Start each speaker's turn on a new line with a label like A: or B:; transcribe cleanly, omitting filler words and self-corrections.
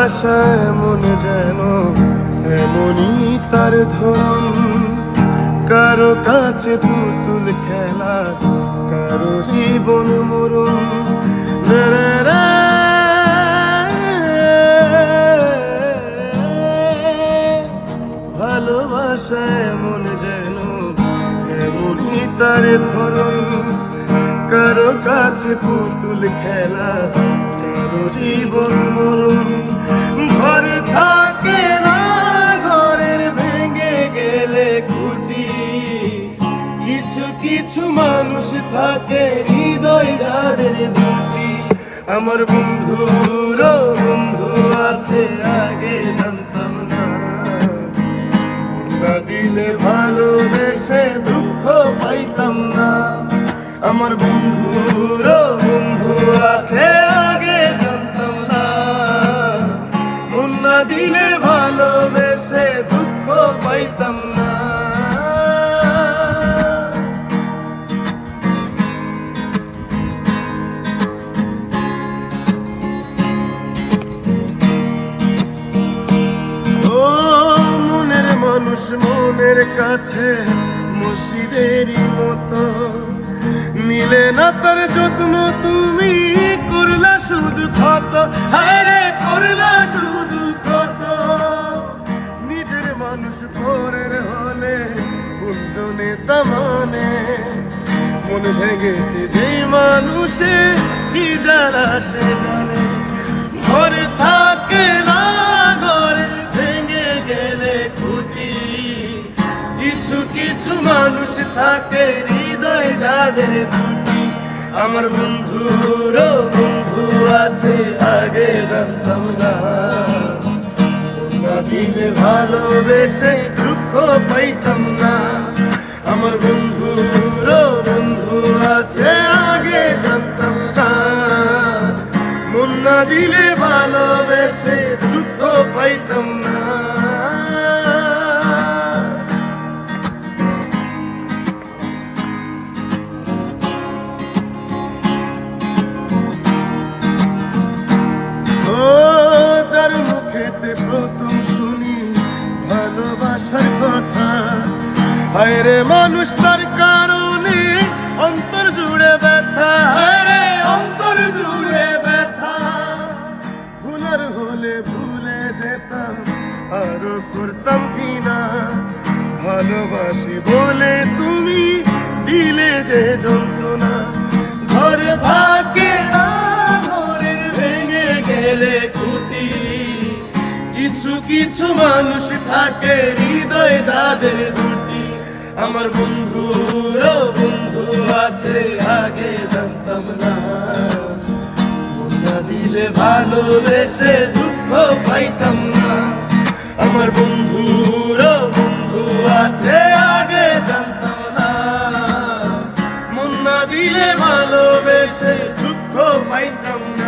A: ভালোবাসা এমন যেন এমনই তার ধরন, কারো কাছে পুতুল খেলা, কারো জীবন মরণ। ভালোবাসা এমন যেন এমনই তার ধরন, কারো কাছে পুতুল খেলা, কারো জীবন মরণ। ঘর থাকে না ঘরের ভেঙে গেলে খুঁটি, কিছু কিছু মানুষ থাকে হৃদয় যাদের দুটি। আমার বন্ধুর বন্ধু আছে আগে জানতাম না, না দিলে ভালোবেসে দুঃখ পাইতাম না। আমার বন্ধুর বন্ধু আছে আগে জানতাম না, মন না দিলে ভালোবেসে দুঃখ পাইতাম না। ও মনের মানুষ মনের কাছে মসজিদেরই মতো, নিলে না তার যত্ন তুমি করলা শুধু ক্ষত। হায়রে করলা শুধু ক্ষত, নিজের মানুষ পরের হলে কোনজনে তা মানে। মন ভেঙেছে যে মানুষে কি জ্বালা সে জানে। ঘরে থাকে না ঘরে ভেঙে গেলে খুঁটি, কিছু কিছু মানুষ থাকে হৃদয় যাদের দুটি। আমার বন্ধুর বন্ধু আছে আগে জানতাম না, না দিলে ভালোবেসে দুঃখ পাইতাম না। আমার বন্ধুর বন্ধু আছে আগে জানতাম না, মন না দিলে ভালোবেসে দুঃখ পাইতাম না। যার মুখেতে প্রথম শুনি ভালোবাসার কথা, হায়রে মানুষ তার কারণে অন্তর জুড়ে ব্যথা। হায়রে অন্তর জুড়ে ব্যথা, ভুলার হলে ভুলে যেতাম আরো করতাম কিনা। ভালোবাসি বলে তুমি দিলে যে যন্ত্রণা। ঘর থাকে না ঘরের ভেঙে গেলে খুঁটি, কিছু কিছু মানুষ থাকে হৃদয় যাদের দুটি। আমার বন্ধুর বন্ধু আছে আগে জানতাম না, মন না দিলে ভালোবেসে দুঃখ পাইতাম না। আমার বন্ধুর বন্ধু আছে আগে জানতাম না, মন না দিলে ভালোবেসে দুঃখ পাইতাম না।